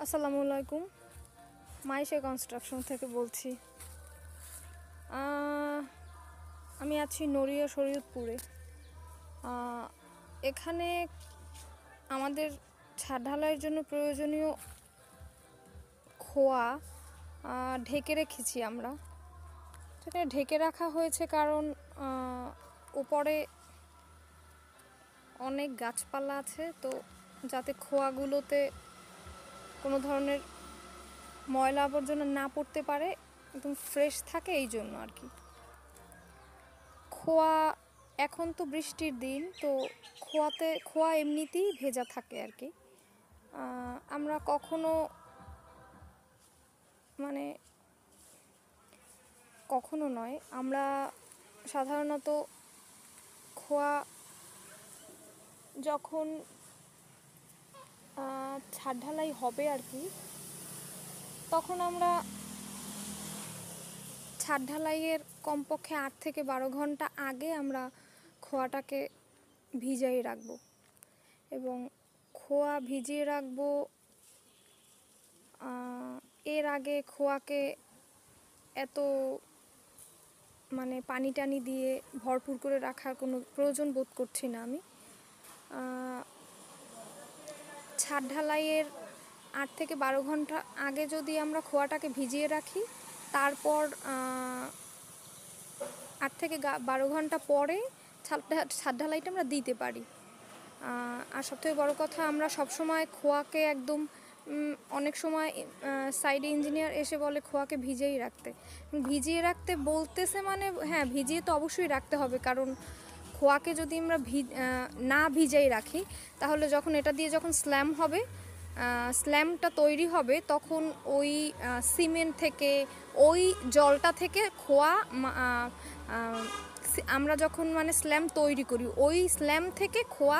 আসসালামু আলাইকুম। মাইশা কনস্ট্রাকশন থেকে বলছি। আমি আছি নড়িয়া শরীয়তপুরে। এখানে আমাদের ছাদ ঢালাইয়ের জন্য প্রয়োজনীয় খোয়া ঢেকে রেখেছি আমরা। সেটা ঢেকে রাখা হয়েছে কারণ উপরে অনেক গাছপালা আছে, তো যাতে খোয়াগুলোতে কোনো ধরনের ময়লা আবর্জনা না পড়তে পারে, একদম ফ্রেশ থাকে, এই জন্য আর কি। খোয়া এখন তো বৃষ্টির দিন, তো খোয়া এমনিতেই ভেজা থাকে আর কি। আমরা কখনো নয়, আমরা সাধারণত খোয়া যখন ছাদ ঢালাই হবে আর কি, তখন আমরা ছাদ ঢালাইয়ের কমপক্ষে 8 থেকে 12 ঘন্টা আগে আমরা খোয়াটাকে ভিজিয়ে রাখবো। এবং খোয়া ভিজিয়ে রাখবো, এর আগে খোয়াকে এত পানি টানি দিয়ে ভরপুর করে রাখার কোনো প্রয়োজন বোধ করছি না আমি। ছাদ ঢালাইয়ের 8 থেকে 12 ঘন্টা আগে যদি আমরা খোয়াটাকে ভিজিয়ে রাখি, তারপর 8 থেকে 12 ঘন্টা পরে ছাদ ঢালাইটা আমরা দিতে পারি। আর সবথেকে বড় কথা, আমরা সবসময় খোয়াকে একদম অনেক সময় সাইডে ইঞ্জিনিয়ার এসে বলে খোয়াকে ভিজিয়ে রাখতে বলতেছে, হ্যাঁ, ভিজিয়ে তো অবশ্যই রাখতে হবে, কারণ খোয়াকে যদি আমরা না ভিজাই রাখি, তাহলে যখন এটা দিয়ে যখন স্ল্যামটা তৈরি হবে, তখন ওই সিমেন্ট থেকে, ওই জলটা থেকে খোয়া আমরা যখন স্ল্যাম তৈরি করি, ওই স্ল্যাম থেকে খোয়া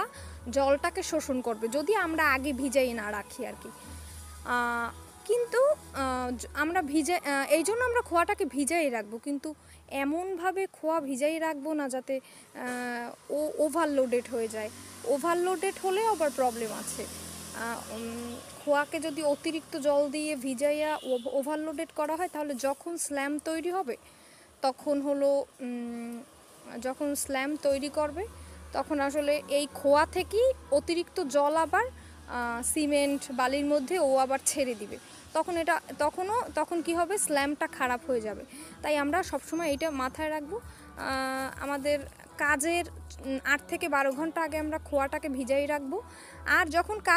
জলটাকে শোষণ করবে, যদি আমরা আগে ভিজাই না রাখি আর কি। কিন্তু আমরা এই জন্য আমরা খোয়াটাকে ভিজাই রাখবো, কিন্তু এমনভাবে খোয়া ভিজাই রাখবো না যাতে ওভারলোডেড হয়ে যায়। ওভারলোডেড হলে আবার প্রবলেম আছে। খোয়াকে যদি অতিরিক্ত জল দিয়ে ভিজাইয়া ওভারলোডেড করা হয়, তাহলে যখন স্ল্যাম তৈরি হবে, যখন স্ল্যাম তৈরি করবে, তখন আসলে এই খোয়া থেকেই অতিরিক্ত জল আবার সিমেন্ট বালির মধ্যে আবার ছেড়ে দিবে, তখন কি হবে, স্ল্যামটা খারাপ হয়ে যাবে। তাই আমরা সবসময় এটা মাথায় রাখবো। আমাদের কাজের 8 থেকে 12 ঘন্টা আগে আমরা খোয়াটাকে ভিজাই রাখবো। আর যখন কাজ